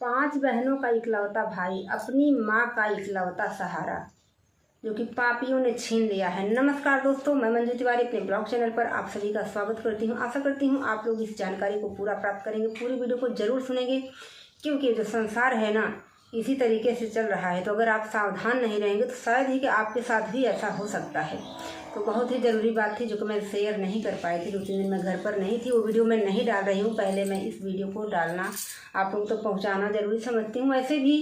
5 बहनों का इकलौता भाई, अपनी माँ का इकलौता सहारा, जो कि पापियों ने छीन लिया है। नमस्कार दोस्तों, मैं मंजू तिवारी अपने ब्लॉग चैनल पर आप सभी का स्वागत करती हूं। आशा करती हूं आप लोग इस जानकारी को पूरा प्राप्त करेंगे, पूरी वीडियो को जरूर सुनेंगे, क्योंकि जो संसार है ना इसी तरीके से चल रहा है। तो अगर आप सावधान नहीं रहेंगे तो शायद ही कि आपके साथ भी ऐसा हो सकता है। तो बहुत ही ज़रूरी बात थी जो कि मैं शेयर नहीं कर पाई थी। 2-3 दिन मैं घर पर नहीं थी, वो वीडियो मैं नहीं डाल रही हूँ। पहले मैं इस वीडियो को डालना आप लोगों तक पहुँचाना ज़रूरी समझती हूँ। वैसे भी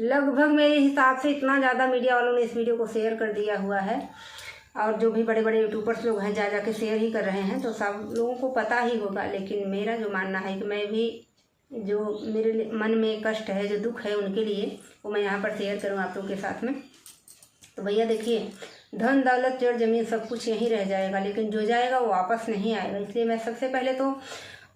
लगभग मेरे हिसाब से इतना ज़्यादा मीडिया वालों ने इस वीडियो को शेयर कर दिया हुआ है, और जो भी बड़े बड़े यूट्यूबर्स लोग हैं जा के शेयर ही कर रहे हैं, तो सब लोगों को पता ही होगा। लेकिन मेरा जो मानना है कि मैं भी जो मेरे मन में कष्ट है, जो दुख है उनके लिए, वो मैं यहाँ पर शेयर करूँ आप लोगों के साथ में। तो भैया देखिए, धन दौलत जड़ जमीन सब कुछ यहीं रह जाएगा, लेकिन जो जाएगा वो वापस नहीं आएगा। इसलिए मैं सबसे पहले तो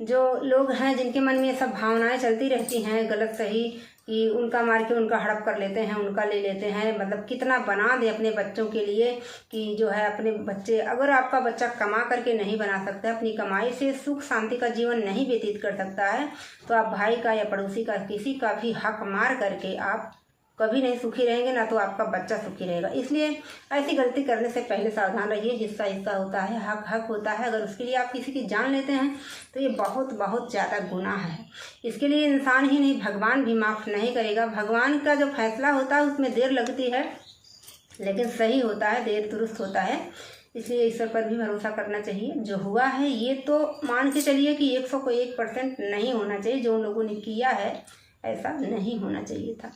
जो लोग हैं जिनके मन में ये सब भावनाएं चलती रहती हैं गलत सही, कि उनका मार के उनका हड़प कर लेते हैं, उनका ले लेते हैं, मतलब कितना बना दे अपने बच्चों के लिए कि जो है अपने बच्चे, अगर आपका बच्चा कमा करके नहीं बना सकता, अपनी कमाई से सुख शांति का जीवन नहीं व्यतीत कर सकता है, तो आप भाई का या पड़ोसी का किसी का भी हक मार करके आप कभी नहीं सुखी रहेंगे, ना तो आपका बच्चा सुखी रहेगा। इसलिए ऐसी गलती करने से पहले सावधान रहिए। हिस्सा हिस्सा होता है, हक हक होता है। अगर उसके लिए आप किसी की जान लेते हैं तो ये बहुत बहुत ज़्यादा गुनाह है। इसके लिए इंसान ही नहीं, भगवान भी माफ़ नहीं करेगा। भगवान का जो फैसला होता है उसमें देर लगती है, लेकिन सही होता है, देर दुरुस्त होता है। इसलिए ईश्वर पर भी भरोसा करना चाहिए। जो हुआ है ये तो मान के चलिए कि 100 को 1% नहीं होना चाहिए। जो उन लोगों ने किया है ऐसा नहीं होना चाहिए था,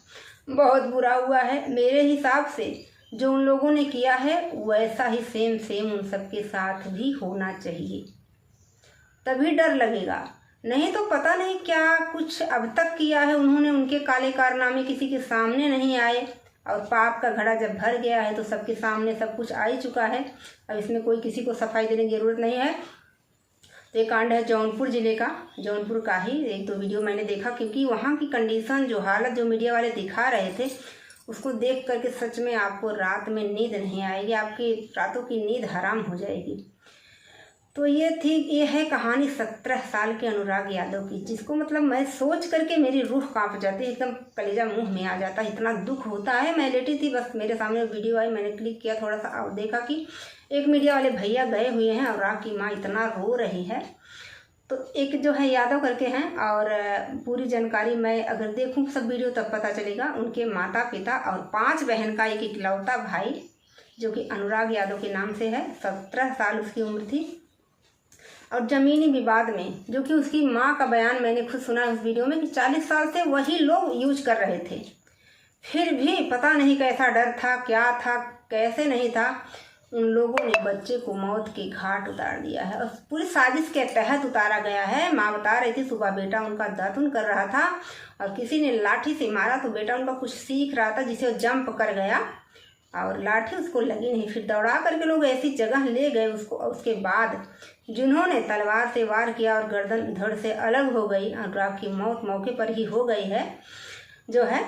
बहुत बुरा हुआ है। मेरे हिसाब से जो उन लोगों ने किया है वैसा ही सेम उन सबके साथ भी होना चाहिए, तभी डर लगेगा। नहीं तो पता नहीं क्या कुछ अब तक किया है उन्होंने, उनके काले कारनामे किसी के सामने नहीं आए, और पाप का घड़ा जब भर गया है तो सबके सामने सब कुछ आ ही चुका है। अब इसमें कोई किसी को सफाई देने की ज़रूरत नहीं है। तो ये कांड है जौनपुर ज़िले का, जौनपुर का ही। 1-2 वीडियो मैंने देखा, क्योंकि वहाँ की कंडीशन, जो हालत जो मीडिया वाले दिखा रहे थे, उसको देख करके सच में आपको रात में नींद नहीं आएगी, आपकी रातों की नींद हराम हो जाएगी। तो ये है कहानी 17 साल के अनुराग यादव की, जिसको मतलब मैं सोच करके मेरी रूह कांप जाती है, एकदम कलेजा मुंह में आ जाता है, इतना दुख होता है। मैं लेटी थी, बस मेरे सामने वीडियो आई, मैंने क्लिक किया थोड़ा सा और देखा कि एक मीडिया वाले भैया गए हुए हैं, अनुराग की माँ इतना रो रही है। तो एक जो है यादव करके हैं, और पूरी जानकारी मैं अगर देखूँ सब वीडियो तब पता चलेगा। उनके माता पिता और 5 बहन का एक इकलौता भाई, जो कि अनुराग यादव के नाम से है, 17 साल उसकी उम्र थी। और ज़मीनी विवाद में, जो कि उसकी माँ का बयान मैंने खुद सुना उस वीडियो में, कि 40 साल से वही लोग यूज कर रहे थे, फिर भी पता नहीं कैसा डर था, क्या था, कैसे नहीं था, उन लोगों ने बच्चे को मौत के घाट उतार दिया है। और पूरी साजिश के तहत उतारा गया है। माँ बता रही थी सुबह बेटा उनका दातुन कर रहा था और किसी ने लाठी से मारा, तो बेटा उनका कुछ सीख रहा था जिसे वो जंप कर गया और लाठी उसको लगी नहीं। फिर दौड़ा करके लोग ऐसी जगह ले गए उसको, और उसके बाद जिन्होंने तलवार से वार किया और गर्दन धड़ से अलग हो गई, अनुराग की मौत मौके पर ही हो गई है। जो है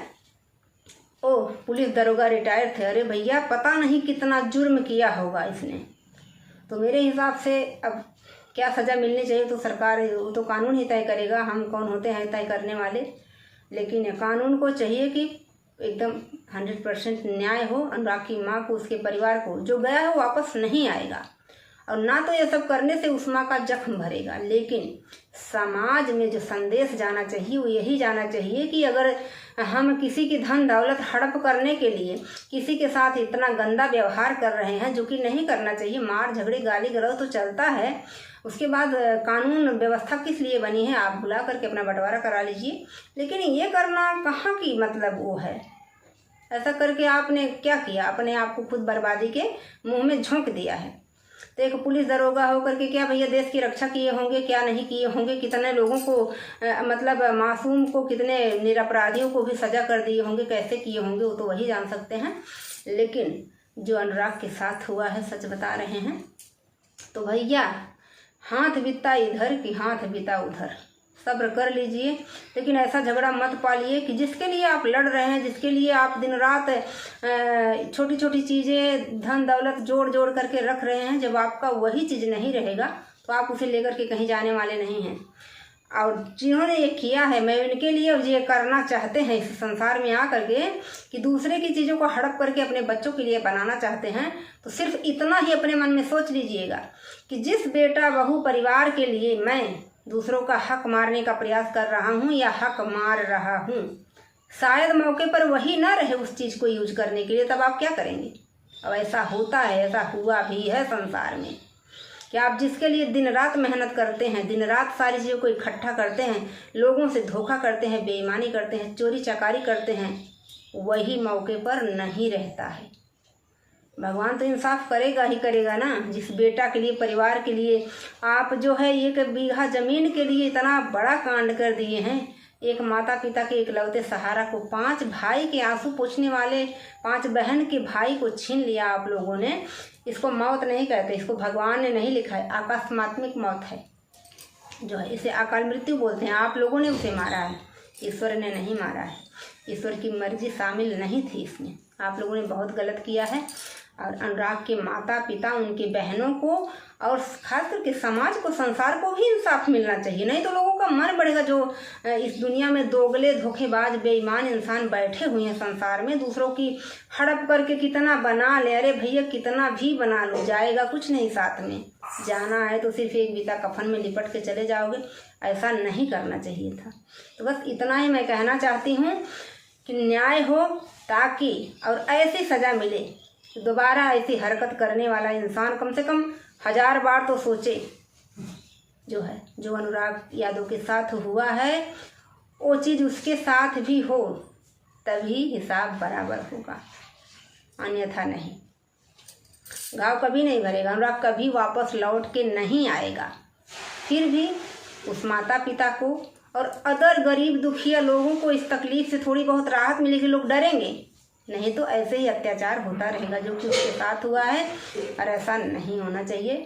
ओ पुलिस दरोगा रिटायर थे। अरे भैया, पता नहीं कितना जुर्म किया होगा इसने। तो मेरे हिसाब से अब क्या सज़ा मिलनी चाहिए तो सरकार, वो तो कानून ही तय करेगा, हम कौन होते हैं तय करने वाले। लेकिन कानून को चाहिए कि एकदम 100% न्याय हो। अनुराग की माँ को, उसके परिवार को, जो गया है वो वापस नहीं आएगा, और ना तो ये सब करने से उस माँ का जख्म भरेगा। लेकिन समाज में जो संदेश जाना चाहिए वो यही जाना चाहिए कि अगर हम किसी की धन दौलत हड़प करने के लिए किसी के साथ इतना गंदा व्यवहार कर रहे हैं, जो कि नहीं करना चाहिए, मार झगड़े गाली गलौज तो चलता है, उसके बाद कानून व्यवस्था किस लिए बनी है, आप बुला करके अपना बंटवारा करा लीजिए। लेकिन ये करना कहाँ की मतलब वो है। ऐसा करके आपने क्या किया, अपने आप को खुद बर्बादी के मुँह में झोंक दिया है। तो एक पुलिस दरोगा होकर के क्या भैया देश की रक्षा किए होंगे, क्या नहीं किए होंगे, कितने लोगों को मतलब मासूम को, कितने निरपराधियों को भी सजा कर दिए होंगे, कैसे किए होंगे वो तो वही जान सकते हैं। लेकिन जो अनुराग के साथ हुआ है, सच बता रहे हैं। तो भैया हाथ बीता इधर की हाथ बीता उधर, सब्र कर लीजिए। लेकिन ऐसा झगड़ा मत पालिए कि जिसके लिए आप लड़ रहे हैं, जिसके लिए आप दिन रात छोटी छोटी चीज़ें, धन दौलत जोड़ जोड़ करके रख रहे हैं, जब आपका वही चीज़ नहीं रहेगा तो आप उसे लेकर के कहीं जाने वाले नहीं हैं। और जिन्होंने ये किया है, मैं उनके लिए ये करना चाहते हैं इस संसार में आकर के कि दूसरे की चीज़ों को हड़प करके अपने बच्चों के लिए बनाना चाहते हैं, तो सिर्फ इतना ही अपने मन में सोच लीजिएगा कि जिस बेटा बहू परिवार के लिए मैं दूसरों का हक मारने का प्रयास कर रहा हूँ या हक मार रहा हूँ, शायद मौके पर वही ना रहे उस चीज़ को यूज करने के लिए, तब आप क्या करेंगे? अब ऐसा होता है, ऐसा हुआ भी है संसार में कि आप जिसके लिए दिन रात मेहनत करते हैं, दिन रात सारी चीज़ों को इकट्ठा करते हैं, लोगों से धोखा करते हैं, बेईमानी करते हैं, चोरी चकारी करते हैं, वही मौके पर नहीं रहता है। भगवान तो इंसाफ करेगा ही करेगा ना। जिस बेटा के लिए, परिवार के लिए आप जो है 1 बीघा ज़मीन के लिए इतना बड़ा कांड कर दिए हैं, एक माता पिता के इकलौते सहारा को, 5 भाई के आंसू पोंछने वाले, 5 बहन के भाई को छीन लिया आप लोगों ने। इसको मौत नहीं कहते, इसको भगवान ने नहीं लिखा है, आकस्मिक मौत है जो है, इसे अकाल मृत्यु बोलते हैं। आप लोगों ने उसे मारा है, ईश्वर ने नहीं मारा है। ईश्वर की मर्जी शामिल नहीं थी इसमें। आप लोगों ने बहुत गलत किया है। और अनुराग के माता पिता, उनके बहनों को और खास करके समाज को, संसार को भी इंसाफ मिलना चाहिए, नहीं तो लोगों का मन बढ़ेगा। जो इस दुनिया में दोगले, धोखेबाज, बेईमान इंसान बैठे हुए हैं संसार में, दूसरों की हड़प करके कितना बना ले। अरे भैया कितना भी बना लो, जाएगा कुछ नहीं साथ में। जाना है तो सिर्फ एक बीता कफन में लिपट के चले जाओगे, ऐसा नहीं करना चाहिए था। तो बस इतना ही मैं कहना चाहती हूँ कि न्याय हो ताकि, और ऐसी सज़ा मिले, दोबारा ऐसी हरकत करने वाला इंसान कम से कम 1000 बार तो सोचे। जो है, जो अनुराग यादव के साथ हुआ है वो चीज़ उसके साथ भी हो, तभी हिसाब बराबर होगा, अन्यथा नहीं। घाव कभी नहीं भरेगा, अनुराग कभी वापस लौट के नहीं आएगा। फिर भी उस माता पिता को और अदर गरीब दुखिया लोगों को इस तकलीफ से थोड़ी बहुत राहत मिलेगी, लोग डरेंगे, नहीं तो ऐसे ही अत्याचार होता रहेगा जो कि उसके साथ हुआ है, और ऐसा नहीं होना चाहिए।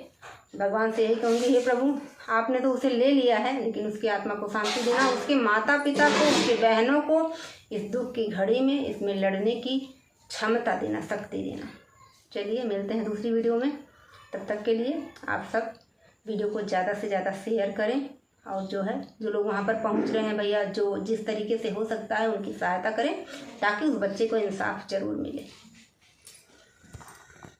भगवान से यही कहूँगी, हे प्रभु, आपने तो उसे ले लिया है, लेकिन उसकी आत्मा को शांति देना, उसके माता पिता को, उसके बहनों को इस दुख की घड़ी में इसमें लड़ने की क्षमता देना, शक्ति देना। चलिए मिलते हैं दूसरी वीडियो में, तब तक के लिए आप सब वीडियो को ज़्यादा से ज़्यादा शेयर करें, और जो है, जो लोग वहाँ पर पहुँच रहे हैं भैया, जो जिस तरीके से हो सकता है उनकी सहायता करें, ताकि उस बच्चे को इंसाफ जरूर मिले।